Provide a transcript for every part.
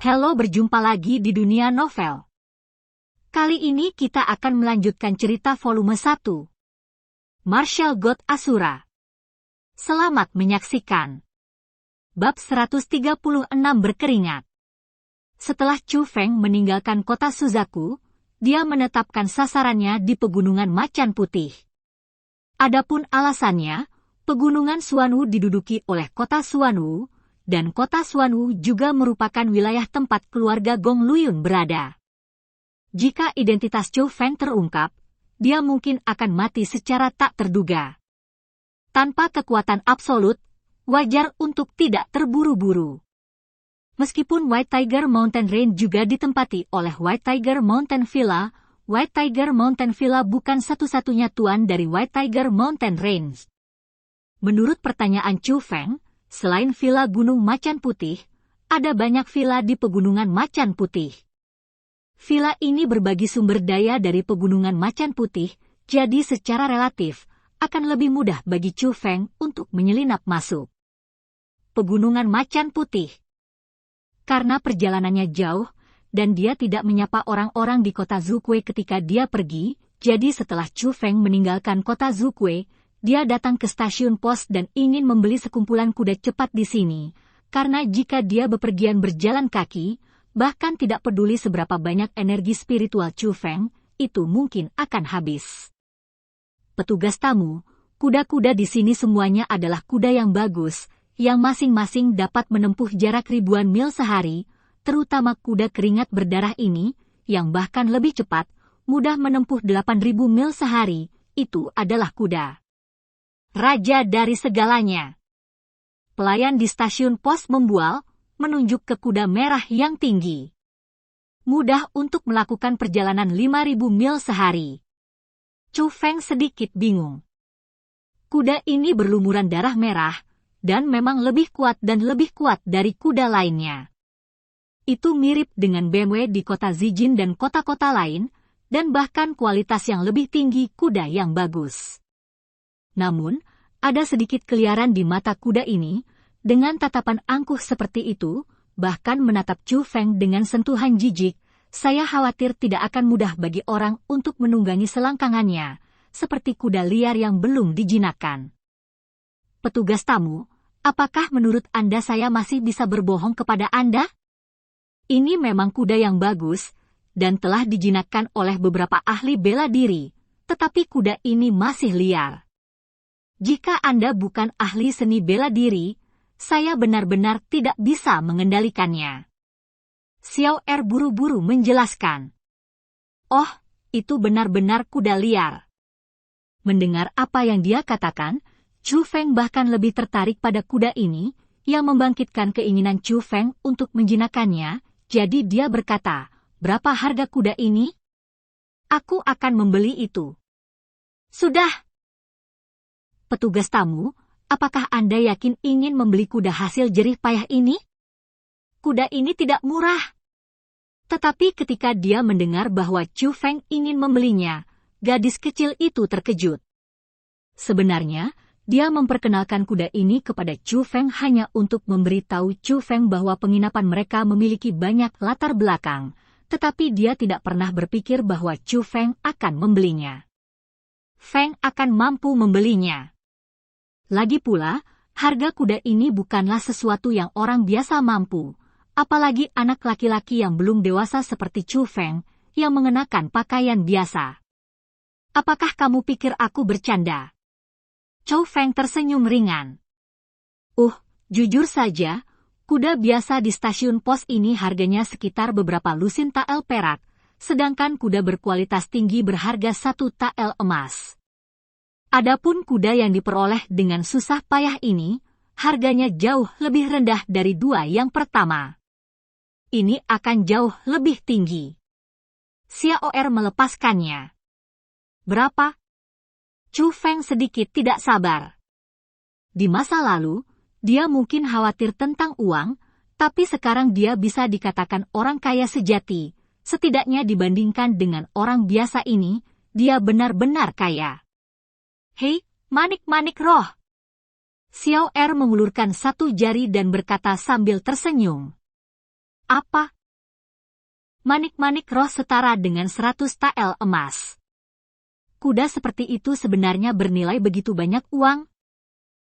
Halo, berjumpa lagi di dunia novel. Kali ini kita akan melanjutkan cerita volume 1. Martial God Asura. Selamat menyaksikan. Bab 136 berkeringat. Setelah Chu Feng meninggalkan kota Suzaku, dia menetapkan sasarannya di pegunungan Macan Putih. Adapun alasannya, pegunungan Xuanwu diduduki oleh kota Xuanwu, dan kota Xuanwu juga merupakan wilayah tempat keluarga Gong Luyun berada. Jika identitas Chu Feng terungkap, dia mungkin akan mati secara tak terduga. Tanpa kekuatan absolut, wajar untuk tidak terburu-buru. Meskipun White Tiger Mountain Range juga ditempati oleh White Tiger Mountain Villa, White Tiger Mountain Villa bukan satu-satunya tuan dari White Tiger Mountain Range. Menurut pertanyaan Chu Feng, selain Villa Gunung Macan Putih, ada banyak villa di Pegunungan Macan Putih. Villa ini berbagi sumber daya dari Pegunungan Macan Putih, jadi secara relatif, akan lebih mudah bagi Chu Feng untuk menyelinap masuk. Pegunungan Macan Putih. Karena perjalanannya jauh, dan dia tidak menyapa orang-orang di kota Zukui ketika dia pergi, jadi setelah Chu Feng meninggalkan kota Zukui, dia datang ke stasiun pos dan ingin membeli sekumpulan kuda cepat di sini, karena jika dia bepergian berjalan kaki, bahkan tidak peduli seberapa banyak energi spiritual Chu Feng, itu mungkin akan habis. Petugas tamu, kuda-kuda di sini semuanya adalah kuda yang bagus, yang masing-masing dapat menempuh jarak ribuan mil sehari, terutama kuda keringat berdarah ini, yang bahkan lebih cepat, mudah menempuh 8.000 mil sehari, itu adalah kuda raja dari segalanya. Pelayan di stasiun pos membual, menunjuk ke kuda merah yang tinggi. Mudah untuk melakukan perjalanan 5.000 mil sehari. Chu Feng sedikit bingung. Kuda ini berlumuran darah merah, dan memang lebih kuat dari kuda lainnya. Itu mirip dengan BMW di kota Zijin dan kota-kota lain, dan bahkan kualitas yang lebih tinggi kuda yang bagus. Namun, ada sedikit keliaran di mata kuda ini, dengan tatapan angkuh seperti itu, bahkan menatap Chu Feng dengan sentuhan jijik, saya khawatir tidak akan mudah bagi orang untuk menunggangi selangkangannya, seperti kuda liar yang belum dijinakkan. Petugas tamu, apakah menurut Anda saya masih bisa berbohong kepada Anda? Ini memang kuda yang bagus, dan telah dijinakkan oleh beberapa ahli bela diri, tetapi kuda ini masih liar. Jika Anda bukan ahli seni bela diri, saya benar-benar tidak bisa mengendalikannya. Xiao Er buru-buru menjelaskan. Oh, itu benar-benar kuda liar. Mendengar apa yang dia katakan, Chu Feng bahkan lebih tertarik pada kuda ini, yang membangkitkan keinginan Chu Feng untuk menjinakkannya, jadi dia berkata, berapa harga kuda ini? Aku akan membeli itu. Sudah. Petugas tamu, apakah Anda yakin ingin membeli kuda hasil jerih payah ini? Kuda ini tidak murah. Tetapi ketika dia mendengar bahwa Chu Feng ingin membelinya, gadis kecil itu terkejut. Sebenarnya, dia memperkenalkan kuda ini kepada Chu Feng hanya untuk memberitahu Chu Feng bahwa penginapan mereka memiliki banyak latar belakang, tetapi dia tidak pernah berpikir bahwa Chu Feng akan membelinya. Feng akan mampu membelinya. Lagi pula, harga kuda ini bukanlah sesuatu yang orang biasa mampu, apalagi anak laki-laki yang belum dewasa seperti Chu Feng, yang mengenakan pakaian biasa. Apakah kamu pikir aku bercanda? Chu Feng tersenyum ringan. Jujur saja, kuda biasa di stasiun pos ini harganya sekitar beberapa lusin tael perak, sedangkan kuda berkualitas tinggi berharga 1 tael emas. Adapun kuda yang diperoleh dengan susah payah ini, harganya jauh lebih rendah dari 2 yang pertama. Ini akan jauh lebih tinggi. Xiao Er melepaskannya. Berapa? Chu Feng sedikit tidak sabar. Di masa lalu, dia mungkin khawatir tentang uang, tapi sekarang dia bisa dikatakan orang kaya sejati, setidaknya dibandingkan dengan orang biasa ini, dia benar-benar kaya. Hei, manik-manik roh. Xiao Er mengulurkan satu jari dan berkata sambil tersenyum. Apa? Manik-manik roh setara dengan 100 tael emas. Kuda seperti itu sebenarnya bernilai begitu banyak uang?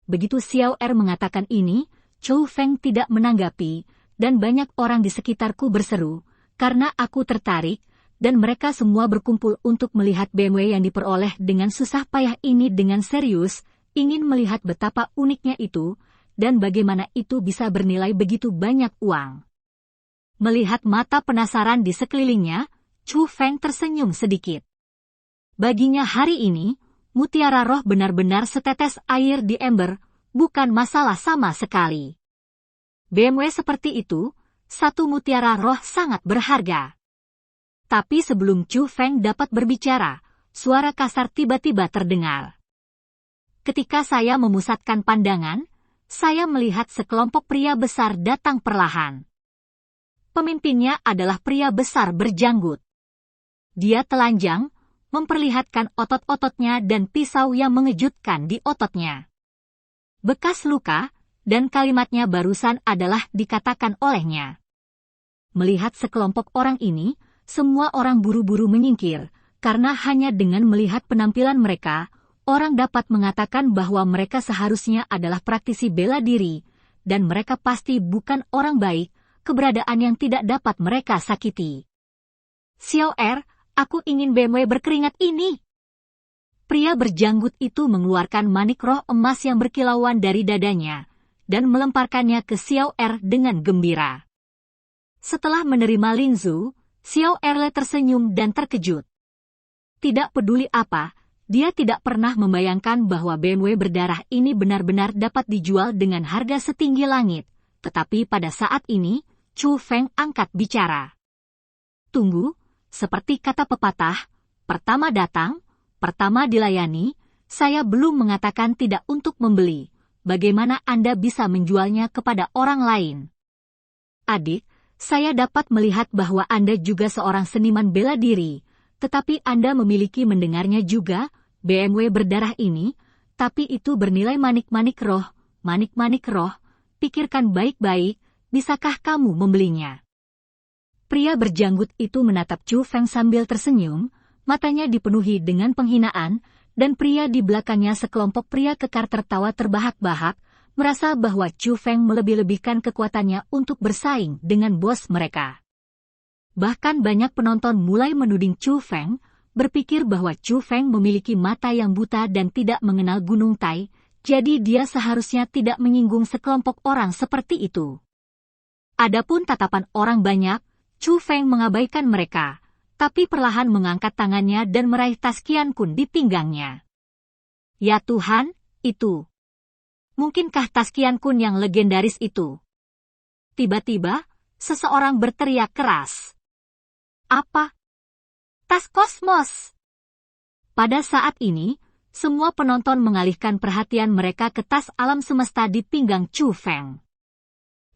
Begitu Xiao Er mengatakan ini, Chou Feng tidak menanggapi, dan banyak orang di sekitarku berseru, karena aku tertarik, dan mereka semua berkumpul untuk melihat BMW yang diperoleh dengan susah payah ini dengan serius, ingin melihat betapa uniknya itu, dan bagaimana itu bisa bernilai begitu banyak uang. Melihat mata penasaran di sekelilingnya, Chou Feng tersenyum sedikit. Baginya hari ini, mutiara roh benar-benar setetes air di ember, bukan masalah sama sekali. BMW seperti itu, satu mutiara roh sangat berharga. Tapi sebelum Chou Feng dapat berbicara, suara kasar tiba-tiba terdengar. Ketika saya memusatkan pandangan, saya melihat sekelompok pria besar datang perlahan. Pemimpinnya adalah pria besar berjanggut. Dia telanjang, memperlihatkan otot-ototnya dan pisau yang mengejutkan di ototnya. Bekas luka, dan kalimatnya barusan adalah dikatakan olehnya. Melihat sekelompok orang ini, semua orang buru-buru menyingkir, karena hanya dengan melihat penampilan mereka, orang dapat mengatakan bahwa mereka seharusnya adalah praktisi bela diri, dan mereka pasti bukan orang baik, keberadaan yang tidak dapat mereka sakiti. Xiao Er, aku ingin BMW berkeringat ini. Pria berjanggut itu mengeluarkan manik roh emas yang berkilauan dari dadanya, dan melemparkannya ke Xiao Er dengan gembira. Setelah menerima Lin Zhu, Xiao Er tersenyum dan terkejut. Tidak peduli apa, dia tidak pernah membayangkan bahwa BMW berdarah ini benar-benar dapat dijual dengan harga setinggi langit, tetapi pada saat ini, Chou Feng angkat bicara. Tunggu. Seperti kata pepatah, pertama datang, pertama dilayani, saya belum mengatakan tidak untuk membeli. Bagaimana Anda bisa menjualnya kepada orang lain? Adik, saya dapat melihat bahwa Anda juga seorang seniman bela diri, tetapi Anda memiliki mendengarnya juga, BMW berdarah ini, tapi itu bernilai manik-manik roh, pikirkan baik-baik, bisakah kamu membelinya? Pria berjanggut itu menatap Chou Feng sambil tersenyum, matanya dipenuhi dengan penghinaan, dan pria di belakangnya sekelompok pria kekar tertawa terbahak-bahak, merasa bahwa Chou Feng melebih-lebihkan kekuatannya untuk bersaing dengan bos mereka. Bahkan banyak penonton mulai menuding Chou Feng, berpikir bahwa Chou Feng memiliki mata yang buta dan tidak mengenal Gunung Tai, jadi dia seharusnya tidak menyinggung sekelompok orang seperti itu. Adapun tatapan orang banyak, Chou Feng mengabaikan mereka, tapi perlahan mengangkat tangannya dan meraih tas Qian Kun di pinggangnya. Ya Tuhan, itu. Mungkinkah tas Qian Kun yang legendaris itu? Tiba-tiba, seseorang berteriak keras. Apa? Tas kosmos! Pada saat ini, semua penonton mengalihkan perhatian mereka ke tas alam semesta di pinggang Chou Feng.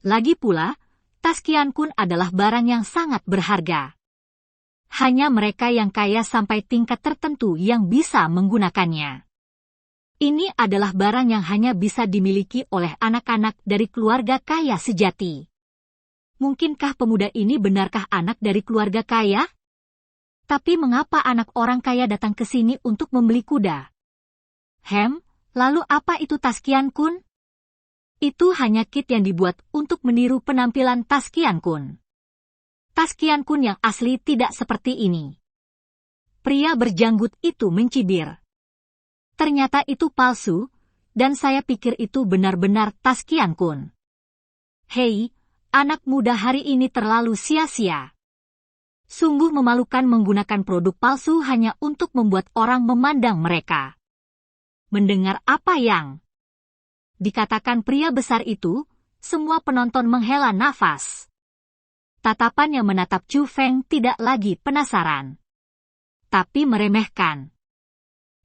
Lagi pula, tas Qian Kun adalah barang yang sangat berharga. Hanya mereka yang kaya sampai tingkat tertentu yang bisa menggunakannya. Ini adalah barang yang hanya bisa dimiliki oleh anak-anak dari keluarga kaya sejati. Mungkinkah pemuda ini benarkah anak dari keluarga kaya? Tapi mengapa anak orang kaya datang ke sini untuk membeli kuda? Lalu apa itu tas Qian Kun? Itu hanya kit yang dibuat untuk meniru penampilan tas Qian Kun. Tas Qian Kun yang asli tidak seperti ini. Pria berjanggut itu mencibir. Ternyata itu palsu, dan saya pikir itu benar-benar tas Qian Kun. Hei, anak muda hari ini terlalu sia-sia. Sungguh memalukan menggunakan produk palsu hanya untuk membuat orang memandang mereka. Mendengar apa yang dikatakan pria besar itu, semua penonton menghela nafas. Tatapan yang menatap Chou Feng tidak lagi penasaran, tapi meremehkan.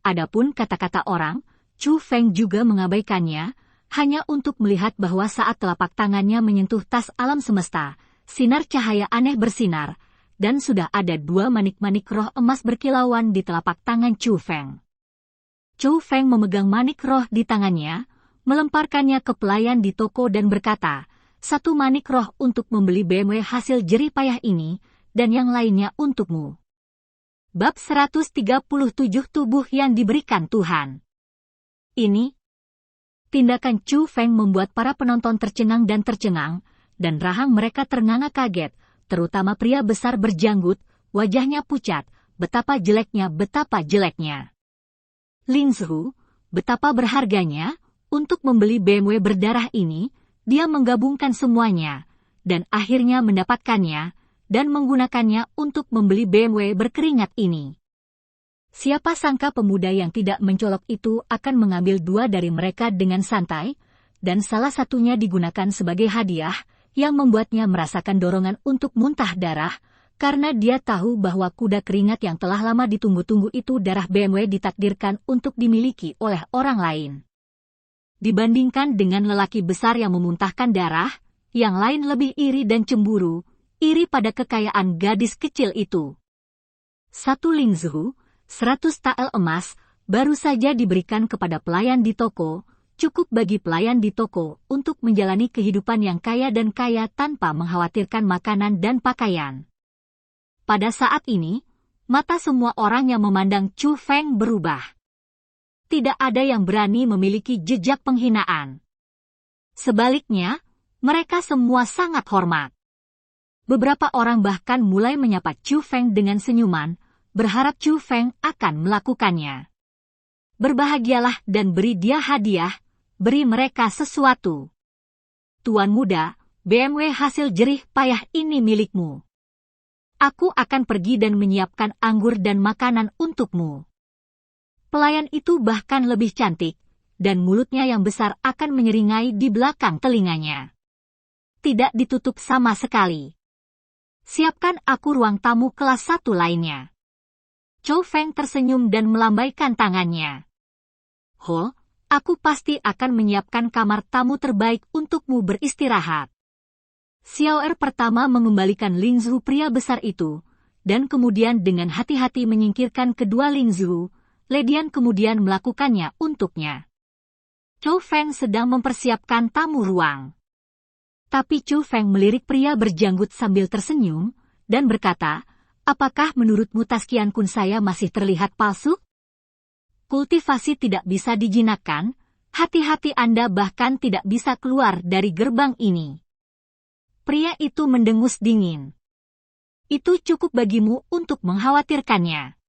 Adapun kata-kata orang, Chou Feng juga mengabaikannya, hanya untuk melihat bahwa saat telapak tangannya menyentuh tas alam semesta, sinar cahaya aneh bersinar, dan sudah ada 2 manik-manik roh emas berkilauan di telapak tangan Chou Feng. Chou Feng memegang manik roh di tangannya, melemparkannya ke pelayan di toko dan berkata, 1 manik roh untuk membeli BMW hasil jerih payah ini, dan yang lainnya untukmu. Bab 137 Tubuh yang diberikan Tuhan. Ini tindakan Chu Feng membuat para penonton tercengang, dan rahang mereka ternganga kaget, terutama pria besar berjanggut, wajahnya pucat, betapa jeleknya. Lin Zhu, betapa berharganya, untuk membeli BMW berdarah ini, dia menggabungkan semuanya, dan akhirnya mendapatkannya, dan menggunakannya untuk membeli BMW berkeringat ini. Siapa sangka pemuda yang tidak mencolok itu akan mengambil 2 dari mereka dengan santai, dan salah satunya digunakan sebagai hadiah, yang membuatnya merasakan dorongan untuk muntah darah, karena dia tahu bahwa kuda keringat yang telah lama ditunggu-tunggu itu darah BMW ditakdirkan untuk dimiliki oleh orang lain. Dibandingkan dengan lelaki besar yang memuntahkan darah, yang lain lebih iri dan cemburu, iri pada kekayaan gadis kecil itu. 1 Lin Zhu, 100 tael emas, baru saja diberikan kepada pelayan di toko, cukup bagi pelayan di toko untuk menjalani kehidupan yang kaya dan kaya tanpa mengkhawatirkan makanan dan pakaian. Pada saat ini, mata semua orang yang memandang Chu Feng berubah. Tidak ada yang berani memiliki jejak penghinaan. Sebaliknya, mereka semua sangat hormat. Beberapa orang bahkan mulai menyapa Chu Feng dengan senyuman, berharap Chu Feng akan melakukannya. Berbahagialah dan beri dia hadiah, beri mereka sesuatu. Tuan muda, BMW hasil jerih payah ini milikmu. Aku akan pergi dan menyiapkan anggur dan makanan untukmu. Pelayan itu bahkan lebih cantik, dan mulutnya yang besar akan menyeringai di belakang telinganya. Tidak ditutup sama sekali. Siapkan aku ruang tamu kelas 1 lainnya. Chu Feng tersenyum dan melambaikan tangannya. Ho, aku pasti akan menyiapkan kamar tamu terbaik untukmu beristirahat. Xiaoer pertama mengembalikan Lin Zhu pria besar itu, dan kemudian dengan hati-hati menyingkirkan kedua Lin Zhu, Ledian kemudian melakukannya untuknya. Chu Feng sedang mempersiapkan tamu ruang. Tapi Chu Feng melirik pria berjanggut sambil tersenyum, dan berkata, apakah menurutmu Taskian Kun saya masih terlihat palsu? Kultivasi tidak bisa dijinakkan, hati-hati Anda bahkan tidak bisa keluar dari gerbang ini. Pria itu mendengus dingin. Itu cukup bagimu untuk mengkhawatirkannya.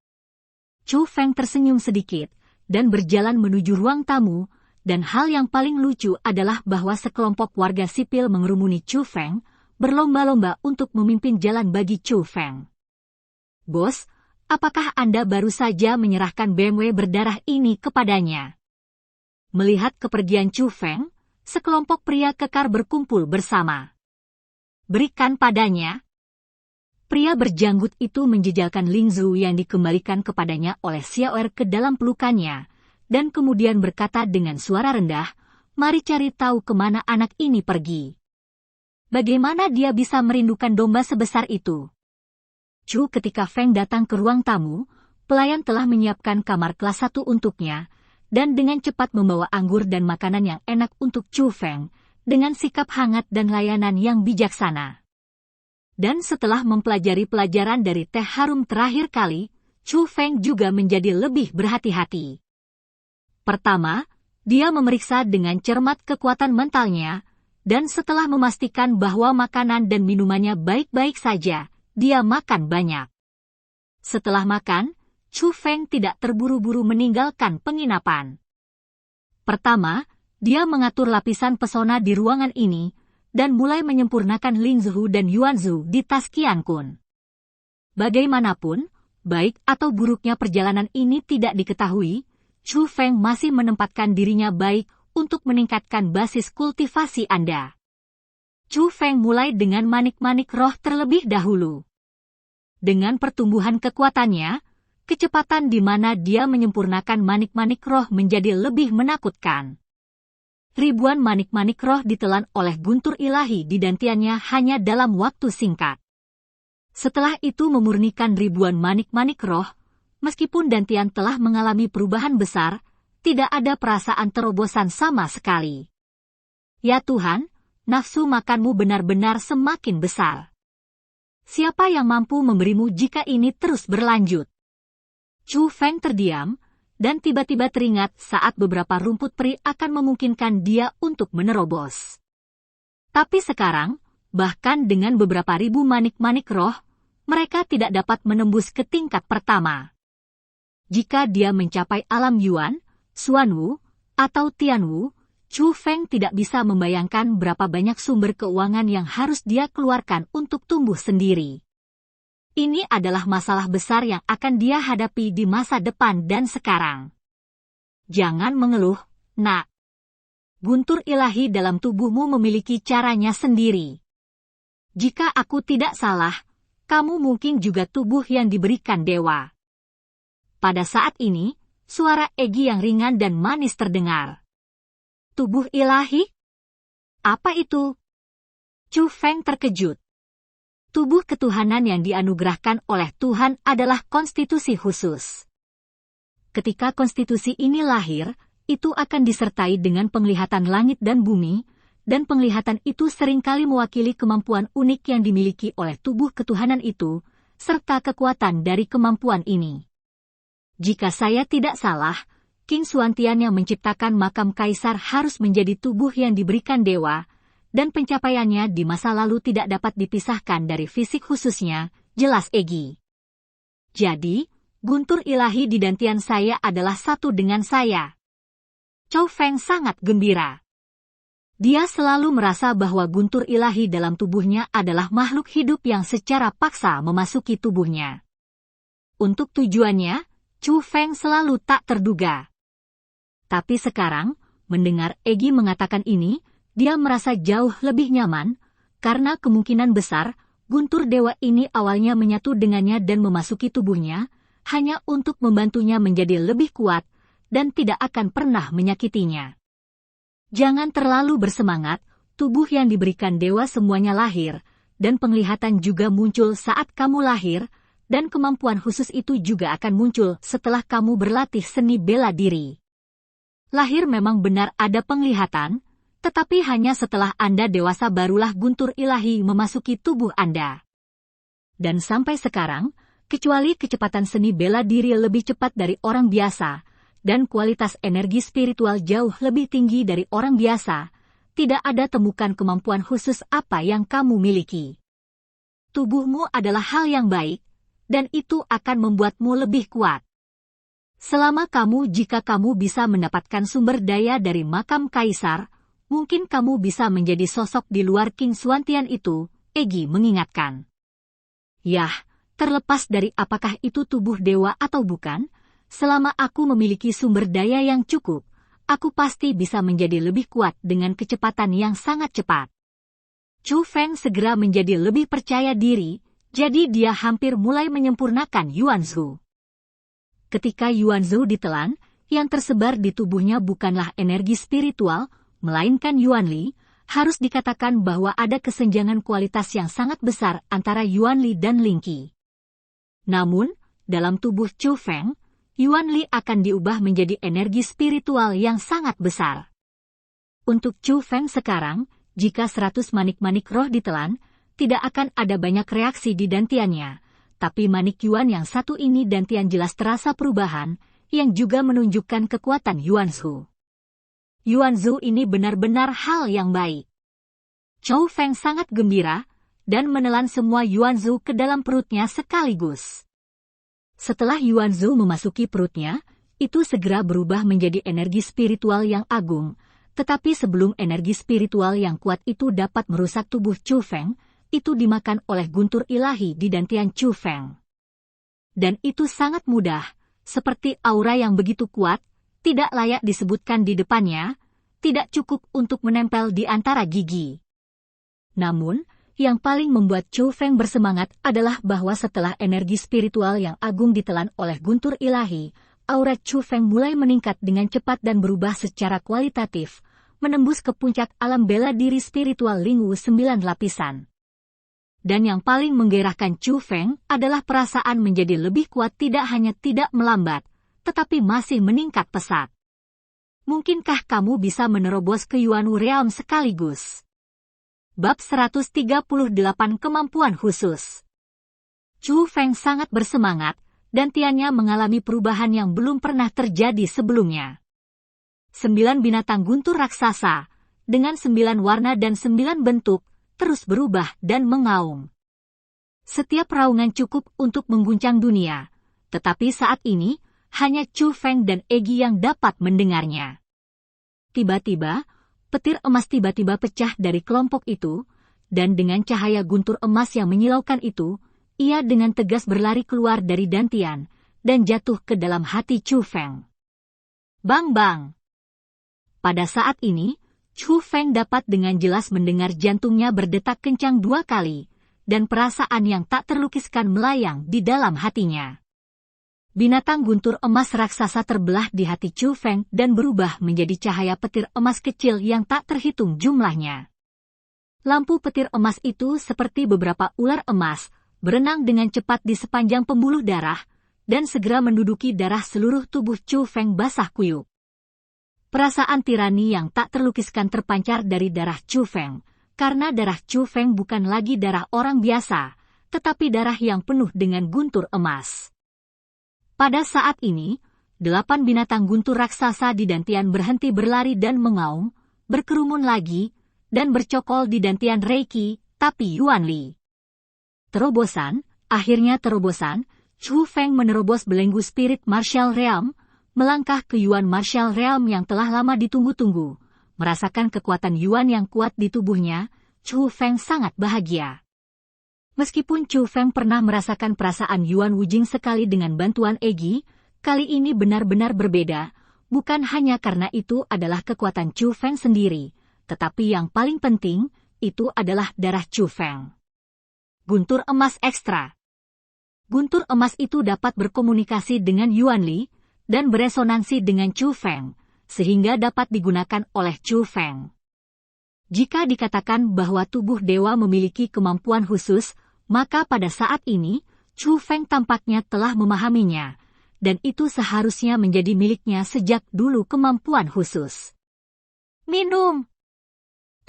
Chu Feng tersenyum sedikit, dan berjalan menuju ruang tamu, dan hal yang paling lucu adalah bahwa sekelompok warga sipil mengerumuni Chu Feng, berlomba-lomba untuk memimpin jalan bagi Chu Feng. Bos, apakah Anda baru saja menyerahkan BMW berdarah ini kepadanya? Melihat kepergian Chu Feng, sekelompok pria kekar berkumpul bersama. Berikan padanya. Pria berjanggut itu menjejalkan Lin Zhu yang dikembalikan kepadanya oleh Xiaoer ke dalam pelukannya, dan kemudian berkata dengan suara rendah, mari cari tahu kemana anak ini pergi. Bagaimana dia bisa merindukan domba sebesar itu? Chu, ketika Feng datang ke ruang tamu, pelayan telah menyiapkan kamar kelas 1 untuknya, dan dengan cepat membawa anggur dan makanan yang enak untuk Chu Feng, dengan sikap hangat dan layanan yang bijaksana. Dan setelah mempelajari pelajaran dari teh harum terakhir kali, Chu Feng juga menjadi lebih berhati-hati. Pertama, dia memeriksa dengan cermat kekuatan mentalnya, dan setelah memastikan bahwa makanan dan minumannya baik-baik saja, dia makan banyak. Setelah makan, Chu Feng tidak terburu-buru meninggalkan penginapan. Pertama, dia mengatur lapisan pesona di ruangan ini, dan mulai menyempurnakan Lin Zhu dan Yuan Zhu di Taskian Kun. Bagaimanapun, baik atau buruknya perjalanan ini tidak diketahui, Chu Feng masih menempatkan dirinya baik untuk meningkatkan basis kultivasi Anda. Chu Feng mulai dengan manik-manik roh terlebih dahulu. Dengan pertumbuhan kekuatannya, kecepatan di mana dia menyempurnakan manik-manik roh menjadi lebih menakutkan. Ribuan manik-manik roh ditelan oleh guntur ilahi di dantiannya hanya dalam waktu singkat. Setelah itu memurnikan ribuan manik-manik roh, meskipun dantian telah mengalami perubahan besar, tidak ada perasaan terobosan sama sekali. Ya Tuhan, nafsu makanmu benar-benar semakin besar. Siapa yang mampu memberimu jika ini terus berlanjut? Chu Feng terdiam, dan tiba-tiba teringat saat beberapa rumput peri akan memungkinkan dia untuk menerobos. Tapi sekarang, bahkan dengan beberapa ribu manik-manik roh, mereka tidak dapat menembus ke tingkat pertama. Jika dia mencapai alam Yuan, Xuanwu, atau Tianwu, Chu Feng tidak bisa membayangkan berapa banyak sumber keuangan yang harus dia keluarkan untuk tumbuh sendiri. Ini adalah masalah besar yang akan dia hadapi di masa depan dan sekarang. Jangan mengeluh, nak. Guntur ilahi dalam tubuhmu memiliki caranya sendiri. Jika aku tidak salah, kamu mungkin juga tubuh yang diberikan dewa. Pada saat ini, suara Egi yang ringan dan manis terdengar. Tubuh ilahi? Apa itu? Chu Feng terkejut. Tubuh ketuhanan yang dianugerahkan oleh Tuhan adalah konstitusi khusus. Ketika konstitusi ini lahir, itu akan disertai dengan penglihatan langit dan bumi, dan penglihatan itu seringkali mewakili kemampuan unik yang dimiliki oleh tubuh ketuhanan itu, serta kekuatan dari kemampuan ini. Jika saya tidak salah, King Xuantian yang menciptakan makam kaisar harus menjadi tubuh yang diberikan dewa, dan pencapaiannya di masa lalu tidak dapat dipisahkan dari fisik khususnya, jelas Egi. Jadi, guntur ilahi di dantian saya adalah satu dengan saya. Chu Feng sangat gembira. Dia selalu merasa bahwa guntur ilahi dalam tubuhnya adalah makhluk hidup yang secara paksa memasuki tubuhnya. Untuk tujuannya, Chu Feng selalu tak terduga. Tapi sekarang, mendengar Egi mengatakan ini, dia merasa jauh lebih nyaman, karena kemungkinan besar, guntur dewa ini awalnya menyatu dengannya dan memasuki tubuhnya, hanya untuk membantunya menjadi lebih kuat, dan tidak akan pernah menyakitinya. Jangan terlalu bersemangat, tubuh yang diberikan dewa semuanya lahir, dan penglihatan juga muncul saat kamu lahir, dan kemampuan khusus itu juga akan muncul setelah kamu berlatih seni bela diri. Lahir memang benar ada penglihatan, tetapi hanya setelah Anda dewasa barulah guntur ilahi memasuki tubuh Anda. Dan sampai sekarang, kecuali kecepatan seni bela diri lebih cepat dari orang biasa, dan kualitas energi spiritual jauh lebih tinggi dari orang biasa, tidak ada temukan kemampuan khusus apa yang kamu miliki. Tubuhmu adalah hal yang baik, dan itu akan membuatmu lebih kuat. Selama jika kamu bisa mendapatkan sumber daya dari makam kaisar, mungkin kamu bisa menjadi sosok di luar King Xuantian itu, Egi mengingatkan. Yah, terlepas dari apakah itu tubuh dewa atau bukan, selama aku memiliki sumber daya yang cukup, aku pasti bisa menjadi lebih kuat dengan kecepatan yang sangat cepat. Chu Feng segera menjadi lebih percaya diri, jadi dia hampir mulai menyempurnakan Yuanzhu. Ketika Yuanzhu ditelan, yang tersebar di tubuhnya bukanlah energi spiritual, melainkan Yuanli, harus dikatakan bahwa ada kesenjangan kualitas yang sangat besar antara Yuanli dan Lingqi. Namun, dalam tubuh Chu Feng, Yuanli akan diubah menjadi energi spiritual yang sangat besar. Untuk Chu Feng sekarang, jika 100 manik-manik roh ditelan, tidak akan ada banyak reaksi di dantiannya, tapi manik Yuan yang satu ini dantian jelas terasa perubahan, yang juga menunjukkan kekuatan Yuanzhu. Yuanzhu ini benar-benar hal yang baik. Chu Feng sangat gembira, dan menelan semua Yuanzhu ke dalam perutnya sekaligus. Setelah Yuanzhu memasuki perutnya, itu segera berubah menjadi energi spiritual yang agung, tetapi sebelum energi spiritual yang kuat itu dapat merusak tubuh Chu Feng, itu dimakan oleh guntur ilahi di dantian Chu Feng. Dan itu sangat mudah, seperti aura yang begitu kuat, tidak layak disebutkan di depannya, tidak cukup untuk menempel di antara gigi. Namun, yang paling membuat Chu Feng bersemangat adalah bahwa setelah energi spiritual yang agung ditelan oleh guntur ilahi, aura Chu Feng mulai meningkat dengan cepat dan berubah secara kualitatif, menembus ke puncak alam bela diri spiritual Lingwu 9 lapisan. Dan yang paling menggairahkan Chu Feng adalah perasaan menjadi lebih kuat tidak hanya tidak melambat, tetapi masih meningkat pesat. Mungkinkah kamu bisa menerobos ke Yuanwu Realm sekaligus? Bab 138 Kemampuan Khusus. Chu Feng sangat bersemangat, dan tiannya mengalami perubahan yang belum pernah terjadi sebelumnya. 9 binatang guntur raksasa, dengan 9 warna dan 9 bentuk, terus berubah dan mengaum. Setiap raungan cukup untuk mengguncang dunia, tetapi saat ini, hanya Chu Feng dan Egi yang dapat mendengarnya. Tiba-tiba, petir emas tiba-tiba pecah dari kelompok itu, dan dengan cahaya guntur emas yang menyilaukan itu, ia dengan tegas berlari keluar dari dantian, dan jatuh ke dalam hati Chu Feng. Bang-bang! Pada saat ini, Chu Feng dapat dengan jelas mendengar jantungnya berdetak kencang 2 kali, dan perasaan yang tak terlukiskan melayang di dalam hatinya. Binatang guntur emas raksasa terbelah di hati Chu Feng dan berubah menjadi cahaya petir emas kecil yang tak terhitung jumlahnya. Lampu petir emas itu seperti beberapa ular emas, berenang dengan cepat di sepanjang pembuluh darah, dan segera menduduki darah seluruh tubuh Chu Feng basah kuyup. Perasaan tirani yang tak terlukiskan terpancar dari darah Chu Feng, karena darah Chu Feng bukan lagi darah orang biasa, tetapi darah yang penuh dengan guntur emas. Pada saat ini, 8 binatang guntur raksasa di dantian berhenti berlari dan mengaum, berkerumun lagi, dan bercokol di dantian Reiki, tapi Yuan Li. Akhirnya terobosan, Chu Feng menerobos belenggu spirit martial realm, melangkah ke Yuan martial realm yang telah lama ditunggu-tunggu. Merasakan kekuatan Yuan yang kuat di tubuhnya, Chu Feng sangat bahagia. Meskipun Chu Feng pernah merasakan perasaan Yuan Wujing sekali dengan bantuan Egi, kali ini benar-benar berbeda, bukan hanya karena itu adalah kekuatan Chu Feng sendiri, tetapi yang paling penting, itu adalah darah Chu Feng. Guntur emas ekstra. Guntur emas itu dapat berkomunikasi dengan Yuan Li, dan beresonansi dengan Chu Feng, sehingga dapat digunakan oleh Chu Feng. Jika dikatakan bahwa tubuh dewa memiliki kemampuan khusus, maka pada saat ini, Chu Feng tampaknya telah memahaminya, dan itu seharusnya menjadi miliknya sejak dulu kemampuan khusus. Minum!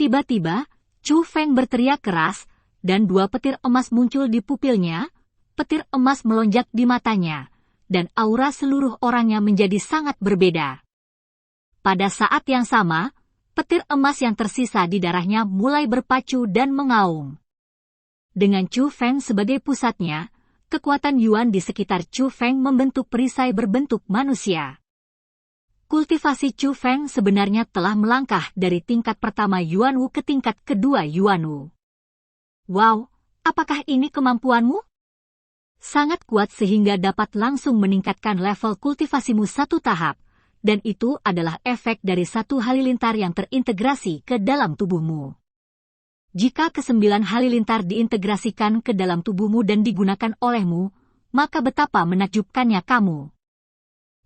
Tiba-tiba, Chu Feng berteriak keras, dan 2 petir emas muncul di pupilnya, petir emas melonjak di matanya, dan aura seluruh orangnya menjadi sangat berbeda. Pada saat yang sama, petir emas yang tersisa di darahnya mulai berpacu dan mengaum. Dengan Chu Feng sebagai pusatnya, kekuatan Yuan di sekitar Chu Feng membentuk perisai berbentuk manusia. Kultivasi Chu Feng sebenarnya telah melangkah dari tingkat pertama Yuan Wu ke tingkat kedua Yuan Wu. Wow, apakah ini kemampuanmu? Sangat kuat sehingga dapat langsung meningkatkan level kultivasimu 1 tahap, dan itu adalah efek dari 1 halilintar yang terintegrasi ke dalam tubuhmu. Jika ke-9 halilintar diintegrasikan ke dalam tubuhmu dan digunakan olehmu, maka betapa menakjubkannya kamu.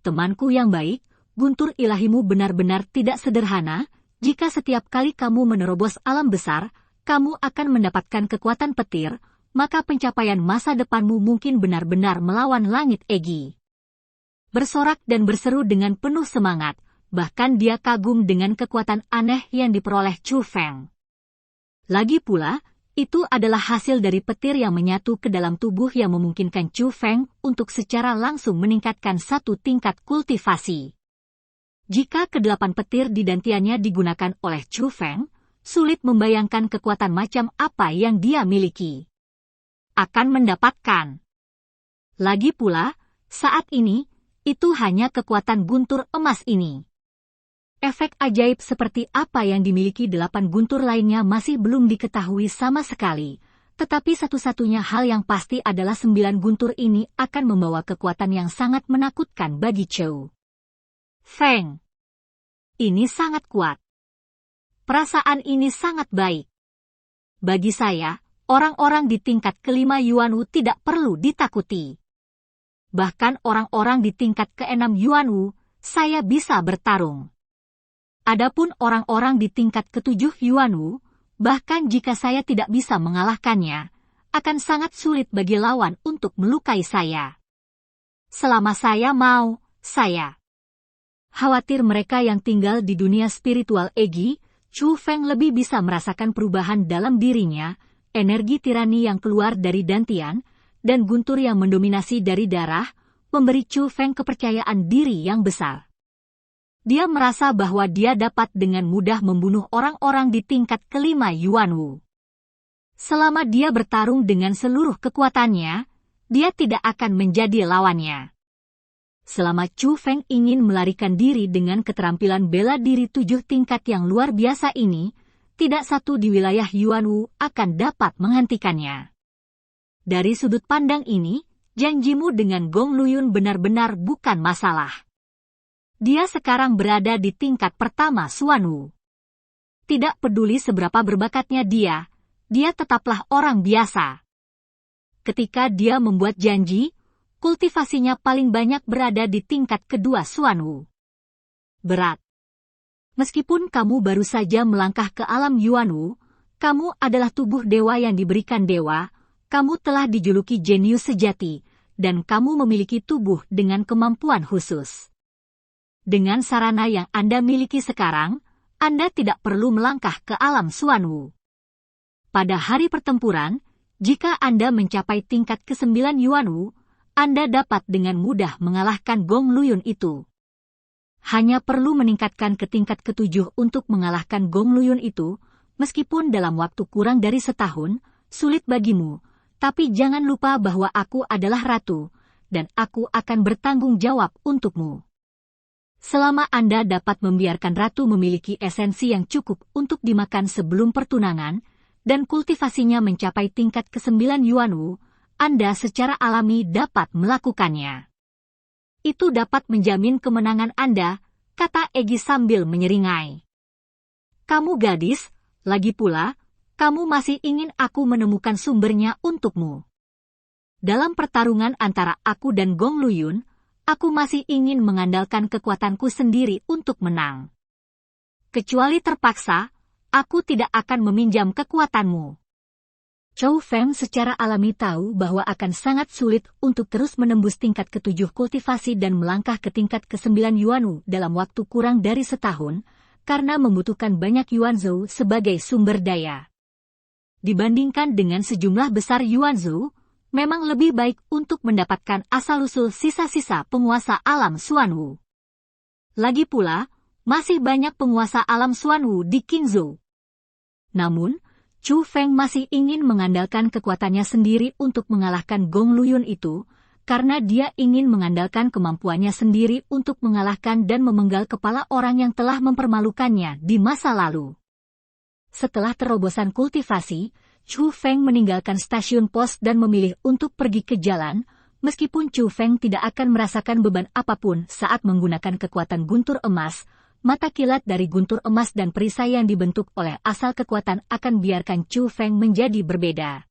Temanku yang baik, guntur ilahimu benar-benar tidak sederhana. Jika setiap kali kamu menerobos alam besar, kamu akan mendapatkan kekuatan petir, maka pencapaian masa depanmu mungkin benar-benar melawan langit Egi. Bersorak dan berseru dengan penuh semangat, bahkan dia kagum dengan kekuatan aneh yang diperoleh Chu Feng. Lagi pula, itu adalah hasil dari petir yang menyatu ke dalam tubuh yang memungkinkan Chu Feng untuk secara langsung meningkatkan 1 tingkat kultivasi. Jika ke-8 petir di dantiannya digunakan oleh Chu Feng, sulit membayangkan kekuatan macam apa yang dia miliki. Akan mendapatkan. Lagi pula, saat ini, itu hanya kekuatan guntur emas ini. Efek ajaib seperti apa yang dimiliki 8 guntur lainnya masih belum diketahui sama sekali, tetapi satu-satunya hal yang pasti adalah 9 guntur ini akan membawa kekuatan yang sangat menakutkan bagi Chu Feng. Ini sangat kuat. Perasaan ini sangat baik. Bagi saya, orang-orang di tingkat ke-5 Yuan Wu tidak perlu ditakuti. Bahkan orang-orang di tingkat ke-6 Yuan Wu, saya bisa bertarung. Adapun orang-orang di tingkat ke-7 Yuan Wu, bahkan jika saya tidak bisa mengalahkannya, akan sangat sulit bagi lawan untuk melukai saya. Selama saya mau, saya. Khawatir mereka yang tinggal di dunia spiritual Egi, Chu Feng lebih bisa merasakan perubahan dalam dirinya, energi tirani yang keluar dari dantian, dan guntur yang mendominasi dari darah, memberi Chu Feng kepercayaan diri yang besar. Dia merasa bahwa dia dapat dengan mudah membunuh orang-orang di tingkat kelima Yuanwu. Selama dia bertarung dengan seluruh kekuatannya, dia tidak akan menjadi lawannya. Selama Chu Feng ingin melarikan diri dengan keterampilan bela diri 7 tingkat yang luar biasa ini, tidak satu di wilayah Yuanwu akan dapat menghentikannya. Dari sudut pandang ini, janjimu dengan Gong Luyun benar-benar bukan masalah. Dia sekarang berada di tingkat pertama Xuanwu. Tidak peduli seberapa berbakatnya dia tetaplah orang biasa. Ketika dia membuat janji, kultivasinya paling banyak berada di tingkat kedua Xuanwu. Berat. Meskipun kamu baru saja melangkah ke alam Yuanwu, kamu adalah tubuh dewa yang diberikan dewa, kamu telah dijuluki jenius sejati, dan kamu memiliki tubuh dengan kemampuan khusus. Dengan sarana yang Anda miliki sekarang, Anda tidak perlu melangkah ke alam Xuanwu. Pada hari pertempuran, jika Anda mencapai tingkat ke-9 Yuanwu, Anda dapat dengan mudah mengalahkan Gong Luyun itu. Hanya perlu meningkatkan ke tingkat ke-7 untuk mengalahkan Gong Luyun itu, meskipun dalam waktu kurang dari setahun, sulit bagimu, tapi jangan lupa bahwa aku adalah ratu, dan aku akan bertanggung jawab untukmu. Selama Anda dapat membiarkan ratu memiliki esensi yang cukup untuk dimakan sebelum pertunangan, dan kultivasinya mencapai tingkat ke-9 Yuanwu, Anda secara alami dapat melakukannya. Itu dapat menjamin kemenangan Anda, kata Egi sambil menyeringai. Kamu gadis, lagi pula, kamu masih ingin aku menemukan sumbernya untukmu. Dalam pertarungan antara aku dan Gong Luyun, aku masih ingin mengandalkan kekuatanku sendiri untuk menang. Kecuali terpaksa, aku tidak akan meminjam kekuatanmu. Chu Feng secara alami tahu bahwa akan sangat sulit untuk terus menembus tingkat ke-7 kultivasi dan melangkah ke tingkat ke-9 Yuanwu dalam waktu kurang dari setahun, karena membutuhkan banyak Yuanzhou sebagai sumber daya. Dibandingkan dengan sejumlah besar Yuanzhou, memang lebih baik untuk mendapatkan asal-usul sisa-sisa penguasa alam Xuanwu. Lagi pula, masih banyak penguasa alam Xuanwu di Qingzhou. Namun, Chu Feng masih ingin mengandalkan kekuatannya sendiri untuk mengalahkan Gong Luyun itu, karena dia ingin mengandalkan kemampuannya sendiri untuk mengalahkan dan memenggal kepala orang yang telah mempermalukannya di masa lalu. Setelah terobosan kultivasi, Chu Feng meninggalkan stasiun pos dan memilih untuk pergi ke jalan, meskipun Chu Feng tidak akan merasakan beban apapun saat menggunakan kekuatan guntur emas. Mata kilat dari guntur emas dan perisai yang dibentuk oleh asal kekuatan akan biarkan Chu Feng menjadi berbeda.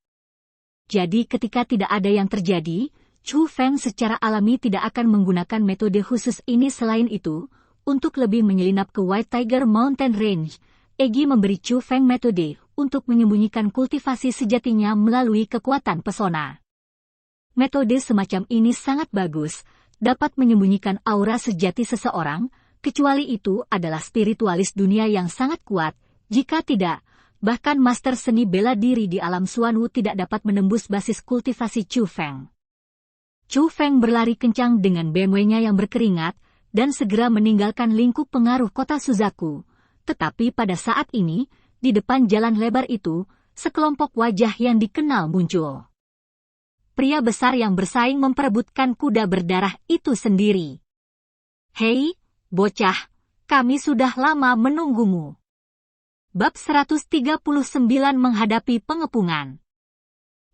Jadi ketika tidak ada yang terjadi, Chu Feng secara alami tidak akan menggunakan metode khusus ini. Selain itu, untuk lebih menyelinap ke White Tiger Mountain Range, Egi memberi Chu Feng metode untuk menyembunyikan kultivasi sejatinya melalui kekuatan pesona. Metode semacam ini sangat bagus, dapat menyembunyikan aura sejati seseorang, kecuali itu adalah spiritualis dunia yang sangat kuat. Jika tidak, bahkan master seni bela diri di alam Xuanwu tidak dapat menembus basis kultivasi Chu Feng. Chu Feng berlari kencang dengan BMW-nya yang berkeringat, dan segera meninggalkan lingkup pengaruh kota Suzaku. Tetapi pada saat ini, di depan jalan lebar itu, sekelompok wajah yang dikenal muncul. Pria besar yang bersaing memperebutkan kuda berdarah itu sendiri. Hei, bocah, kami sudah lama menunggumu. Bab 139 menghadapi pengepungan.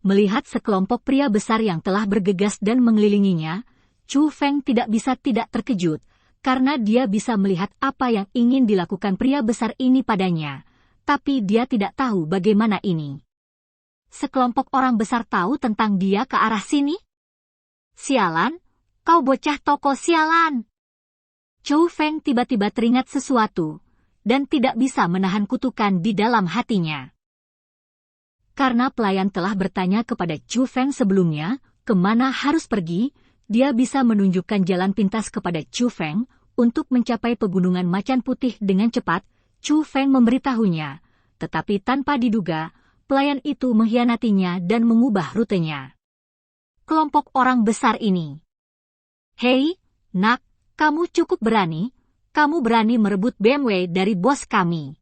Melihat sekelompok pria besar yang telah bergegas dan mengelilinginya, Chu Feng tidak bisa tidak terkejut, karena dia bisa melihat apa yang ingin dilakukan pria besar ini padanya, tapi dia tidak tahu bagaimana ini. Sekelompok orang besar tahu tentang dia ke arah sini? Sialan, kau bocah toko sialan! Chu Feng tiba-tiba teringat sesuatu, dan tidak bisa menahan kutukan di dalam hatinya. Karena pelayan telah bertanya kepada Chu Feng sebelumnya, kemana harus pergi, dia bisa menunjukkan jalan pintas kepada Chu Feng, untuk mencapai pegunungan macan putih dengan cepat. Chu Feng memberitahunya, tetapi tanpa diduga, pelayan itu mengkhianatinya dan mengubah rutenya. kelompok orang besar ini. Hei, nak, kamu cukup berani, kamu berani merebut BMW dari bos kami.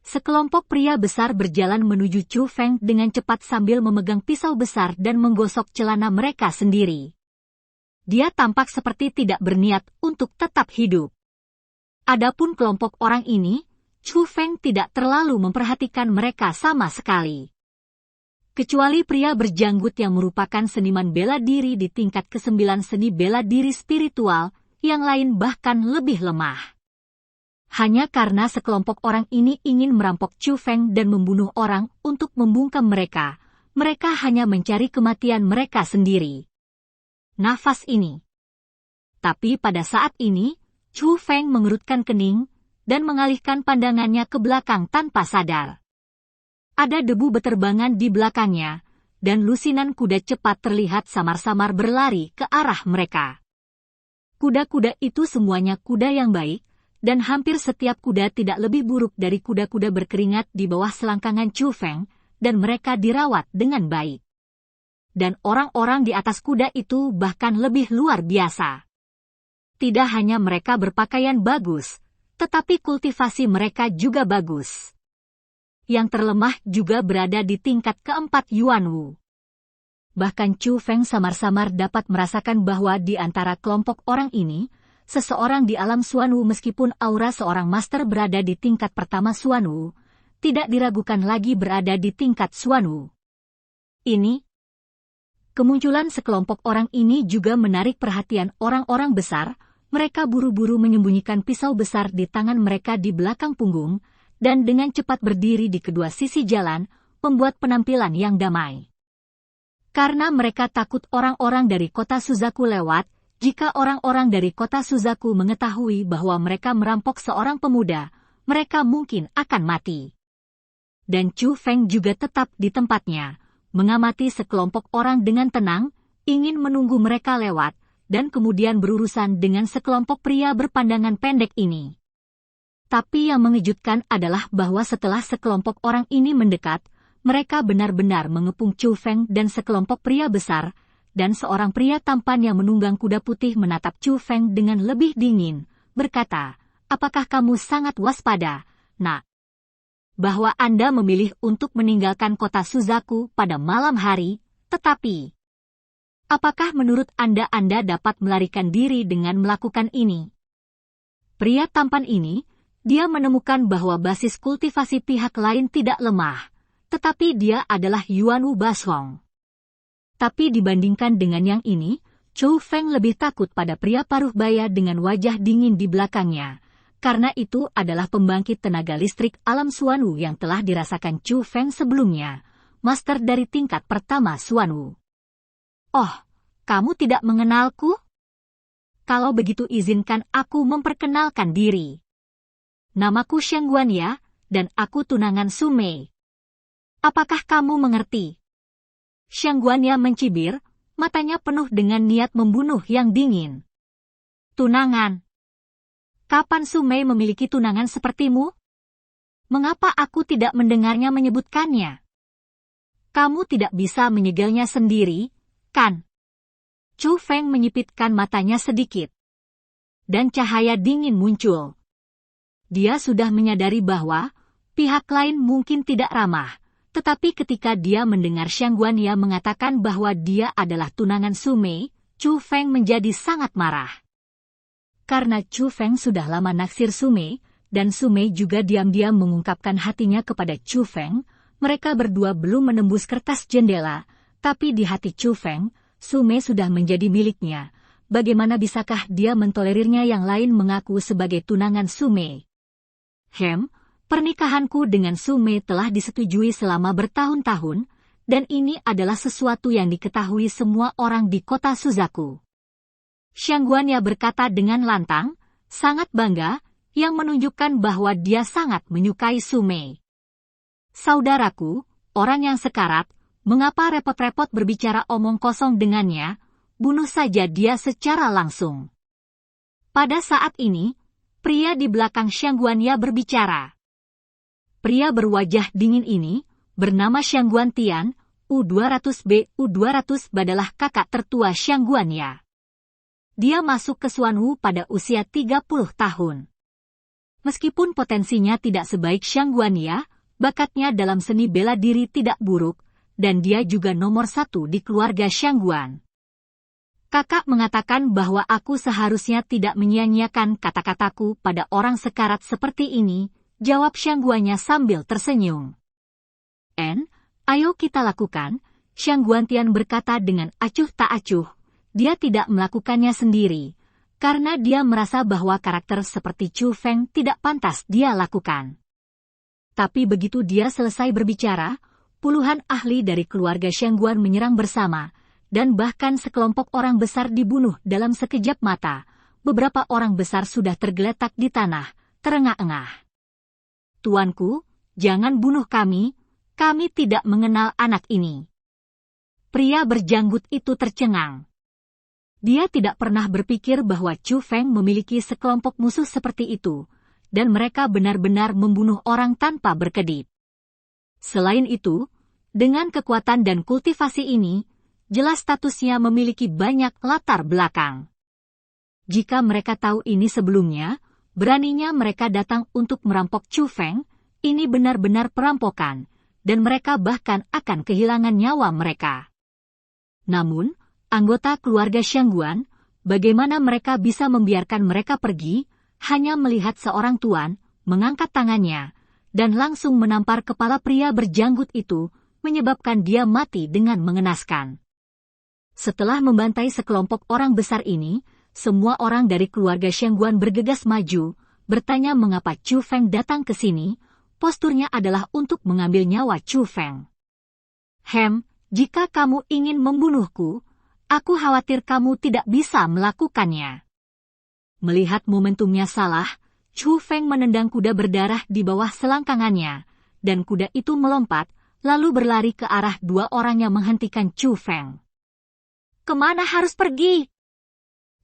Sekelompok pria besar berjalan menuju Chu Feng dengan cepat sambil memegang pisau besar dan menggosok celana mereka sendiri. Dia tampak seperti tidak berniat untuk tetap hidup. Adapun kelompok orang ini, Chu Feng tidak terlalu memperhatikan mereka sama sekali. Kecuali pria berjanggut yang merupakan seniman bela diri di tingkat ke-9 seni bela diri spiritual, yang lain bahkan lebih lemah. Hanya karena sekelompok orang ini ingin merampok Chu Feng dan membunuh orang untuk membungkam mereka, mereka hanya mencari kematian mereka sendiri. Nafas ini. Tapi pada saat ini, Chu Feng mengerutkan kening dan mengalihkan pandangannya ke belakang tanpa sadar. Ada debu beterbangan di belakangnya, dan lusinan kuda cepat terlihat samar-samar berlari ke arah mereka. Kuda-kuda itu semuanya kuda yang baik, dan hampir setiap kuda tidak lebih buruk dari kuda-kuda berkeringat di bawah selangkangan Chu Feng, dan mereka dirawat dengan baik. Dan orang-orang di atas kuda itu bahkan lebih luar biasa. Tidak hanya mereka berpakaian bagus, tetapi kultivasi mereka juga bagus. Yang terlemah juga berada di tingkat keempat Yuanwu. Bahkan Chu Feng samar-samar dapat merasakan bahwa di antara kelompok orang ini, seseorang di alam Xuanwu meskipun aura seorang master berada di tingkat pertama Xuanwu, tidak diragukan lagi berada di tingkat Xuanwu. Kemunculan sekelompok orang ini juga menarik perhatian orang-orang besar. Mereka buru-buru menyembunyikan pisau besar di tangan mereka di belakang punggung, dan dengan cepat berdiri di kedua sisi jalan, membuat penampilan yang damai. Karena mereka takut orang-orang dari kota Suzaku lewat, jika orang-orang dari kota Suzaku mengetahui bahwa mereka merampok seorang pemuda, mereka mungkin akan mati. Dan Chu Feng juga tetap di tempatnya, mengamati sekelompok orang dengan tenang, ingin menunggu mereka lewat, dan kemudian berurusan dengan sekelompok pria berpandangan pendek ini. Tapi yang mengejutkan adalah bahwa setelah sekelompok orang ini mendekat, mereka benar-benar mengepung Chu Feng dan sekelompok pria besar, dan seorang pria tampan yang menunggang kuda putih menatap Chu Feng dengan lebih dingin, berkata, "Apakah kamu sangat waspada, nak? Bahwa Anda memilih untuk meninggalkan kota Suzaku pada malam hari, tetapi apakah menurut Anda dapat melarikan diri dengan melakukan ini?" Pria tampan ini, dia menemukan bahwa basis kultivasi pihak lain tidak lemah, tetapi dia adalah Yuanwu Bashong. Tapi dibandingkan dengan yang ini, Chu Feng lebih takut pada pria paruh baya dengan wajah dingin di belakangnya, karena itu adalah pembangkit tenaga listrik alam Xuanwu yang telah dirasakan Chu Feng sebelumnya, master dari tingkat pertama Xuanwu. "Oh, kamu tidak mengenalku? Kalau begitu izinkan aku memperkenalkan diri. Namaku Xiang Guanya, dan aku tunangan Su Mei. Apakah kamu mengerti?" Xiang Guanya mencibir, matanya penuh dengan niat membunuh yang dingin. "Tunangan? Kapan Su Mei memiliki tunangan sepertimu? Mengapa aku tidak mendengarnya menyebutkannya? Kamu tidak bisa menyegelnya sendiri, kan?" Chu Feng menyipitkan matanya sedikit. Dan cahaya dingin muncul. Dia sudah menyadari bahwa pihak lain mungkin tidak ramah, tetapi ketika dia mendengar Xiang Guanya mengatakan bahwa dia adalah tunangan Su Mei, Chu Feng menjadi sangat marah. Karena Chu Feng sudah lama naksir Su Mei, dan Su Mei juga diam-diam mengungkapkan hatinya kepada Chu Feng, mereka berdua belum menembus kertas jendela, tapi di hati Chu Feng, Su Mei sudah menjadi miliknya. Bagaimana bisakah dia mentolerirnya yang lain mengaku sebagai tunangan Su Mei? Pernikahanku dengan Su Mei telah disetujui selama bertahun-tahun, dan ini adalah sesuatu yang diketahui semua orang di kota Suzaku. Xiang Guanya berkata dengan lantang, sangat bangga, yang menunjukkan bahwa dia sangat menyukai Su Mei. "Saudaraku, orang yang sekarat, mengapa repot-repot berbicara omong kosong dengannya? Bunuh saja dia secara langsung." Pada saat ini, pria di belakang Xiang Guanya berbicara. Pria berwajah dingin ini, bernama Xiang Guantian, U200B U200 adalah kakak tertua Xiang Guanya. Dia masuk ke Xuanwu pada usia 30 tahun. Meskipun potensinya tidak sebaik Xiang Guanya, bakatnya dalam seni bela diri tidak buruk, dan dia juga nomor 1 di keluarga Xiang Guan. Kakak mengatakan bahwa aku seharusnya tidak menyia-nyiakan kata-kataku pada orang sekarat seperti ini, jawab Xiang Guanya sambil tersenyum. Ayo kita lakukan, Xiang Guantian berkata dengan acuh tak acuh. Dia tidak melakukannya sendiri, karena dia merasa bahwa karakter seperti Chu Feng tidak pantas dia lakukan. Tapi begitu dia selesai berbicara, puluhan ahli dari keluarga Xiang Guan menyerang bersama, dan bahkan sekelompok orang besar dibunuh dalam sekejap mata. Beberapa orang besar sudah tergeletak di tanah, terengah-engah. Tuanku, jangan bunuh kami tidak mengenal anak ini. Pria berjanggut itu tercengang. Dia tidak pernah berpikir bahwa Chu Feng memiliki sekelompok musuh seperti itu, dan mereka benar-benar membunuh orang tanpa berkedip. Selain itu, dengan kekuatan dan kultivasi ini, jelas statusnya memiliki banyak latar belakang. Jika mereka tahu ini sebelumnya, beraninya mereka datang untuk merampok Chu Feng. Ini benar-benar perampokan, dan mereka bahkan akan kehilangan nyawa mereka. Namun, anggota keluarga Xiang Guan, bagaimana mereka bisa membiarkan mereka pergi, hanya melihat seorang tuan mengangkat tangannya, dan langsung menampar kepala pria berjanggut itu, menyebabkan dia mati dengan mengenaskan. Setelah membantai sekelompok orang besar ini, semua orang dari keluarga Xiang Guan bergegas maju, bertanya mengapa Chu Feng datang ke sini. Posturnya adalah untuk mengambil nyawa Chu Feng. Jika kamu ingin membunuhku, aku khawatir kamu tidak bisa melakukannya. Melihat momentumnya salah, Chu Feng menendang kuda berdarah di bawah selangkangannya, dan kuda itu melompat, lalu berlari ke arah dua orang yang menghentikan Chu Feng. Kemana harus pergi?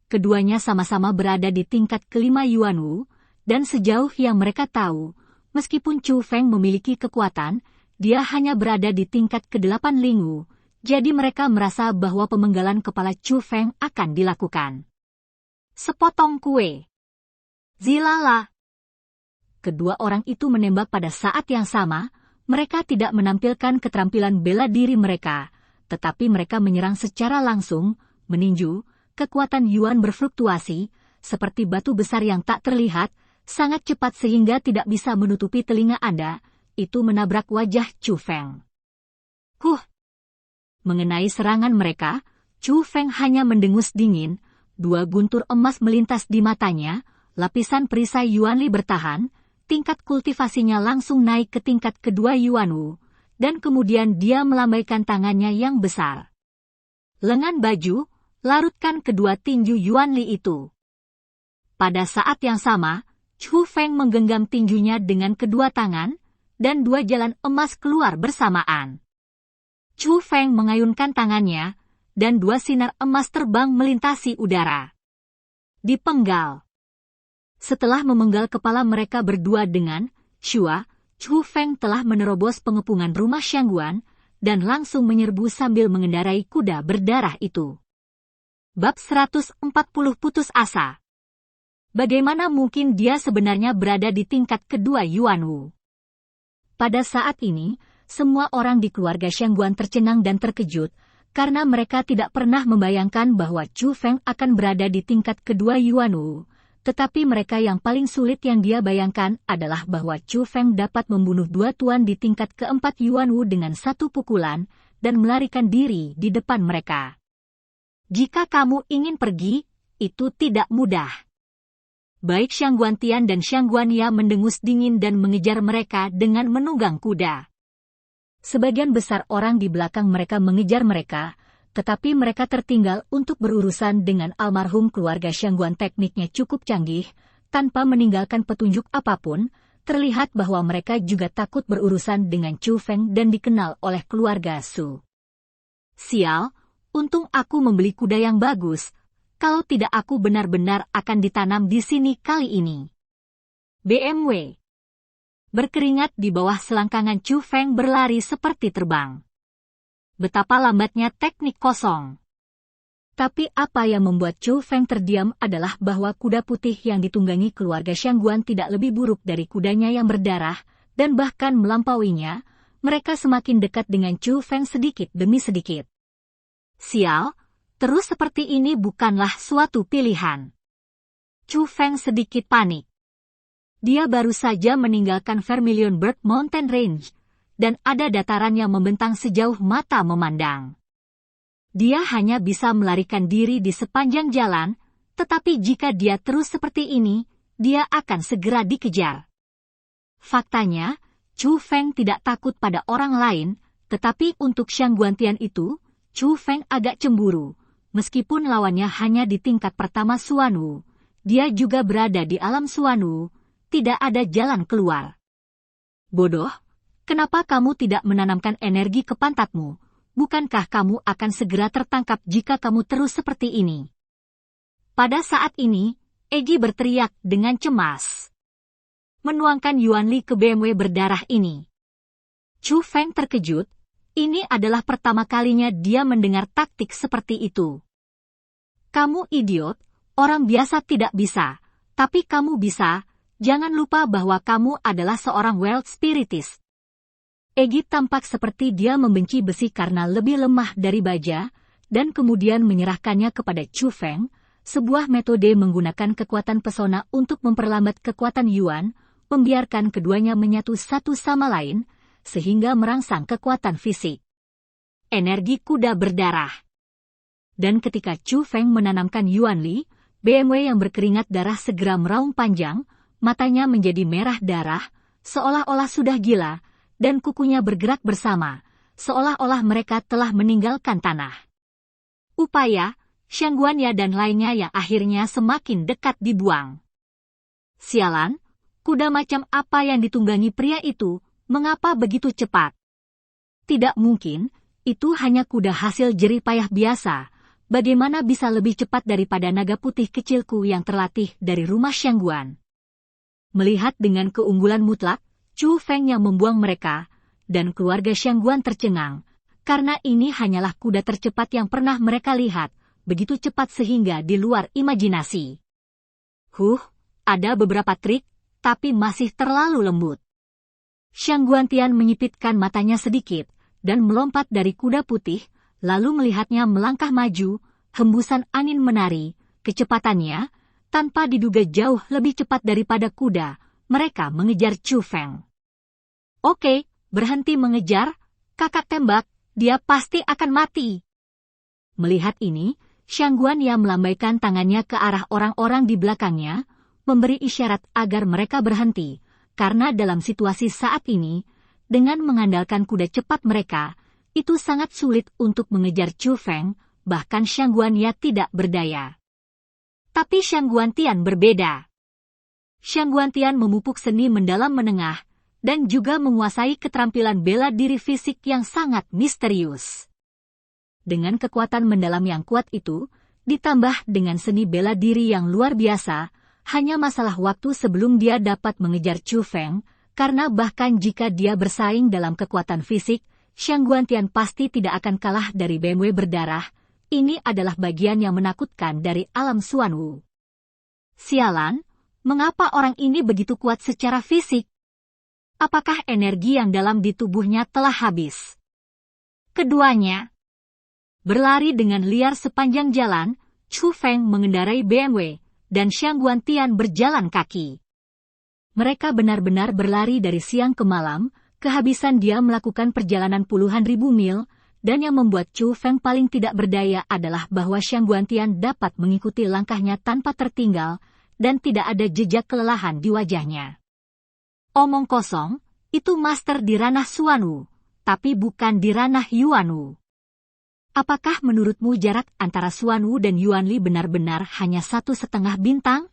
Keduanya sama-sama berada di tingkat kelima Yuanwu, dan sejauh yang mereka tahu, meskipun Chu Feng memiliki kekuatan, dia hanya berada di tingkat ke-8 Lingwu, jadi mereka merasa bahwa pemenggalan kepala Chu Feng akan dilakukan. Sepotong kue. Zilala. Kedua orang itu menembak pada saat yang sama, mereka tidak menampilkan keterampilan bela diri mereka, tetapi mereka menyerang secara langsung, meninju, kekuatan Yuan berfluktuasi, seperti batu besar yang tak terlihat, sangat cepat sehingga tidak bisa menutupi telinga Anda, itu menabrak wajah Chu Feng. Mengenai serangan mereka, Chu Feng hanya mendengus dingin, dua guntur emas melintas di matanya, lapisan perisai Yuanli bertahan, tingkat kultivasinya langsung naik ke tingkat kedua Yuanwu, dan kemudian dia melambaikan tangannya yang besar. Lengan baju, larutkan kedua tinju Yuanli itu. Pada saat yang sama, Chu Feng menggenggam tinjunya dengan kedua tangan, dan dua jalan emas keluar bersamaan. Chu Feng mengayunkan tangannya, dan dua sinar emas terbang melintasi udara. Dipenggal. Setelah memenggal kepala mereka berdua dengan Shua, Chu Feng telah menerobos pengepungan rumah Xiang Guan, dan langsung menyerbu sambil mengendarai kuda berdarah itu. Bab 140 putus asa. Bagaimana mungkin dia sebenarnya berada di tingkat kedua Yuanwu? Pada saat ini, semua orang di keluarga Xiang Guan tercengang dan terkejut, karena mereka tidak pernah membayangkan bahwa Chu Feng akan berada di tingkat kedua Yuanwu. Tetapi mereka yang paling sulit yang dia bayangkan adalah bahwa Chu Feng dapat membunuh dua tuan di tingkat keempat Yuanwu dengan satu pukulan, dan melarikan diri di depan mereka. Jika kamu ingin pergi, itu tidak mudah. Baik Xiang Guantian dan Xiang Guanya mendengus dingin dan mengejar mereka dengan menunggang kuda. Sebagian besar orang di belakang mereka mengejar mereka, tetapi mereka tertinggal untuk berurusan dengan almarhum keluarga Xiang Guan. Tekniknya cukup canggih, tanpa meninggalkan petunjuk apapun, terlihat bahwa mereka juga takut berurusan dengan Chu Feng dan dikenal oleh keluarga Su. Sial, untung aku membeli kuda yang bagus. Kalau tidak aku benar-benar akan ditanam di sini kali ini. BMW. Berkeringat di bawah selangkangan Chu Feng berlari seperti terbang. Betapa lambatnya teknik kosong. Tapi apa yang membuat Chu Feng terdiam adalah bahwa kuda putih yang ditunggangi keluarga Xiangguan tidak lebih buruk dari kudanya yang berdarah, dan bahkan melampauinya. Mereka semakin dekat dengan Chu Feng sedikit demi sedikit. Sial, terus seperti ini bukanlah suatu pilihan. Chu Feng sedikit panik. Dia baru saja meninggalkan Vermilion Bird Mountain Range, dan ada dataran yang membentang sejauh mata memandang. Dia hanya bisa melarikan diri di sepanjang jalan, tetapi jika dia terus seperti ini, dia akan segera dikejar. Faktanya, Chu Feng tidak takut pada orang lain, tetapi untuk Xiangguan Tian itu, Chu Feng agak cemburu. Meskipun lawannya hanya di tingkat pertama Xuanwu, dia juga berada di alam Xuanwu, tidak ada jalan keluar. Bodoh, kenapa kamu tidak menanamkan energi ke pantatmu? Bukankah kamu akan segera tertangkap jika kamu terus seperti ini? Pada saat ini, Egi berteriak dengan cemas, menuangkan Yuanli ke BMW berdarah ini. Chu Feng terkejut, ini adalah pertama kalinya dia mendengar taktik seperti itu. Kamu idiot, orang biasa tidak bisa, tapi kamu bisa, jangan lupa bahwa kamu adalah seorang wild spiritist. Egi tampak seperti dia membenci besi karena lebih lemah dari baja, dan kemudian menyerahkannya kepada Chu Feng, sebuah metode menggunakan kekuatan pesona untuk memperlambat kekuatan Yuan, membiarkan keduanya menyatu satu sama lain, sehingga merangsang kekuatan fisik. Energi kuda berdarah. Dan ketika Chu Feng menanamkan Yuanli, BMW yang berkeringat darah segera meraung panjang, matanya menjadi merah darah, seolah-olah sudah gila, dan kukunya bergerak bersama, seolah-olah mereka telah meninggalkan tanah. Upaya, Xiangguan Ya dan lainnya yang akhirnya semakin dekat dibuang. Sialan, kuda macam apa yang ditunggangi pria itu, mengapa begitu cepat? Tidak mungkin, itu hanya kuda hasil jerih payah biasa. Bagaimana bisa lebih cepat daripada naga putih kecilku yang terlatih dari rumah Xiangguan? Melihat dengan keunggulan mutlak, Chu Feng yang membuang mereka, dan keluarga Xiangguan tercengang, karena ini hanyalah kuda tercepat yang pernah mereka lihat, begitu cepat sehingga di luar imajinasi. Ada beberapa trik, tapi masih terlalu lembut. Xiangguan Tian menyipitkan matanya sedikit, dan melompat dari kuda putih, lalu melihatnya melangkah maju, hembusan angin menari, kecepatannya, tanpa diduga jauh lebih cepat daripada kuda, mereka mengejar Chu Feng. Oke, berhenti mengejar, kakak tembak, dia pasti akan mati. Melihat ini, Xiangguan yang melambaikan tangannya ke arah orang-orang di belakangnya, memberi isyarat agar mereka berhenti, karena dalam situasi saat ini, dengan mengandalkan kuda cepat mereka, itu sangat sulit untuk mengejar Chu Feng, bahkan Xiangguan Ya tidak berdaya. Tapi Xiangguan Tian berbeda. Xiangguan Tian memupuk seni mendalam menengah, dan juga menguasai keterampilan bela diri fisik yang sangat misterius. Dengan kekuatan mendalam yang kuat itu, ditambah dengan seni bela diri yang luar biasa, hanya masalah waktu sebelum dia dapat mengejar Chu Feng, karena bahkan jika dia bersaing dalam kekuatan fisik, Xiangguan Tian pasti tidak akan kalah dari BMW berdarah. Ini adalah bagian yang menakutkan dari alam Xuanwu. Sialan, mengapa orang ini begitu kuat secara fisik? Apakah energi yang dalam di tubuhnya telah habis? Keduanya berlari dengan liar sepanjang jalan. Chu Feng mengendarai BMW, dan Xiangguan Tian berjalan kaki. Mereka benar-benar berlari dari siang ke malam, kehabisan dia melakukan perjalanan puluhan ribu mil, dan yang membuat Chu Feng paling tidak berdaya adalah bahwa Xiangguan Tian dapat mengikuti langkahnya tanpa tertinggal, dan tidak ada jejak kelelahan di wajahnya. Omong kosong, itu master di ranah Xuanwu, tapi bukan di ranah Yuanwu. Apakah menurutmu jarak antara Xuanwu dan Yuanli benar-benar hanya 1,5 bintang?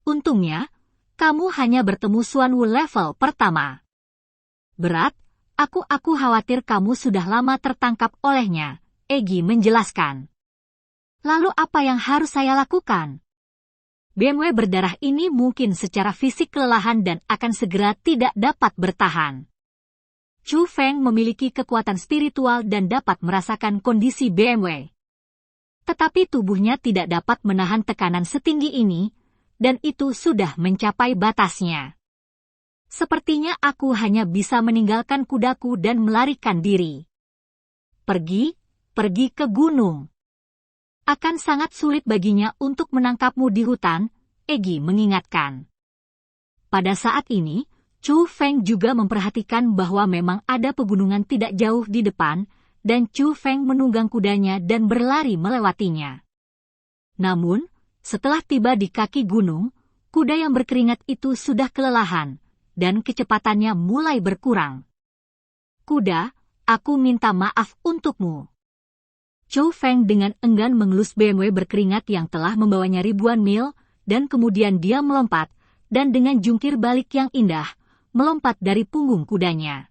Untungnya, kamu hanya bertemu Xuanwu level pertama. Berat, aku khawatir kamu sudah lama tertangkap olehnya, Egi menjelaskan. Lalu apa yang harus saya lakukan? BMW berdarah ini mungkin secara fisik kelelahan dan akan segera tidak dapat bertahan. Chu Feng memiliki kekuatan spiritual dan dapat merasakan kondisi BMW. Tetapi tubuhnya tidak dapat menahan tekanan setinggi ini, dan itu sudah mencapai batasnya. Sepertinya aku hanya bisa meninggalkan kudaku dan melarikan diri. Pergi ke gunung. Akan sangat sulit baginya untuk menangkapmu di hutan, Egi mengingatkan. Pada saat ini, Chu Feng juga memperhatikan bahwa memang ada pegunungan tidak jauh di depan, dan Chu Feng menunggang kudanya dan berlari melewatinya. Namun, setelah tiba di kaki gunung, kuda yang berkeringat itu sudah kelelahan, dan kecepatannya mulai berkurang. Kuda, aku minta maaf untukmu. Chu Feng dengan enggan mengelus BMW berkeringat yang telah membawanya ribuan mil, dan kemudian dia melompat, dan dengan jungkir balik yang indah, melompat dari punggung kudanya.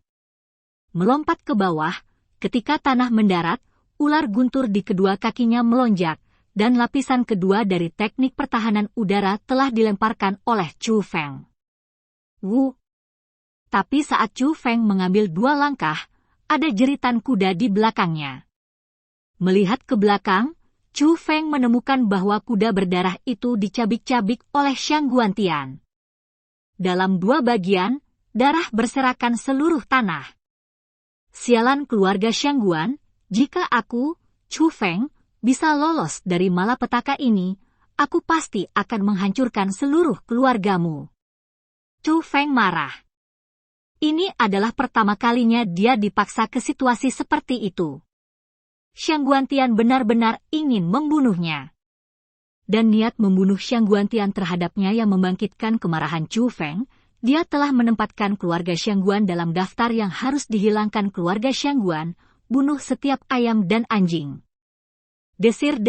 Melompat ke bawah, ketika tanah mendarat, ular guntur di kedua kakinya melonjak, dan lapisan kedua dari teknik pertahanan udara telah dilemparkan oleh Chu Feng. Wu! Tapi saat Chu Feng mengambil 2 langkah, ada jeritan kuda di belakangnya. Melihat ke belakang, Chu Feng menemukan bahwa kuda berdarah itu dicabik-cabik oleh Xiang Guantian. Dalam 2 bagian, darah berserakan seluruh tanah. Sialan keluarga Xiangguan, jika aku, Chu Feng, bisa lolos dari malapetaka ini, aku pasti akan menghancurkan seluruh keluargamu. Chu Feng marah. Ini adalah pertama kalinya dia dipaksa ke situasi seperti itu. Xiang Guantian benar-benar ingin membunuhnya. Dan niat membunuh Xiang Guantian terhadapnya yang membangkitkan kemarahan Chu Feng, dia telah menempatkan keluarga Xiangguan dalam daftar yang harus dihilangkan keluarga Xiangguan, bunuh setiap ayam dan anjing. Desir.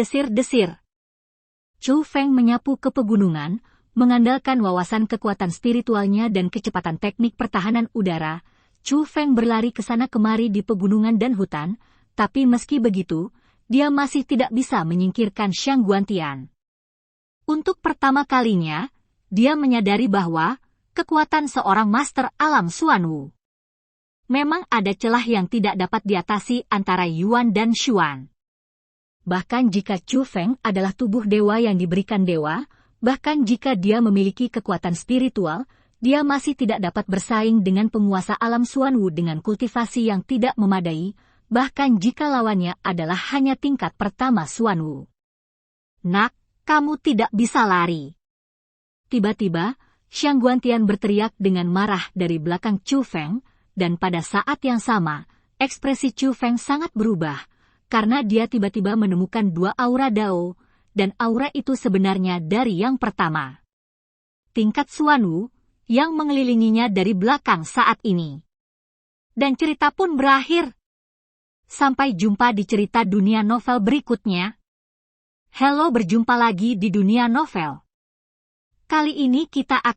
Chu Feng menyapu ke pegunungan, mengandalkan wawasan kekuatan spiritualnya dan kecepatan teknik pertahanan udara. Chu Feng berlari ke sana kemari di pegunungan dan hutan, tapi meski begitu, dia masih tidak bisa menyingkirkan Xiang Guantian. Untuk pertama kalinya, dia menyadari bahwa kekuatan seorang master alam Xuanwu. Memang ada celah yang tidak dapat diatasi antara Yuan dan Xuan. Bahkan jika Chu Feng adalah tubuh dewa yang diberikan dewa, bahkan jika dia memiliki kekuatan spiritual, dia masih tidak dapat bersaing dengan penguasa alam Xuanwu dengan kultivasi yang tidak memadai, bahkan jika lawannya adalah hanya tingkat pertama Xuanwu. Nak, kamu tidak bisa lari. Tiba-tiba, Xiang Guantian berteriak dengan marah dari belakang Chu Feng, dan pada saat yang sama, ekspresi Chu Feng sangat berubah, karena dia tiba-tiba menemukan 2 aura Dao, dan aura itu sebenarnya dari yang pertama. Tingkat Xuanwu, yang mengelilinginya dari belakang saat ini. Dan cerita pun berakhir. Sampai jumpa di cerita dunia novel berikutnya. Halo, berjumpa lagi di dunia novel. Kali ini kita akan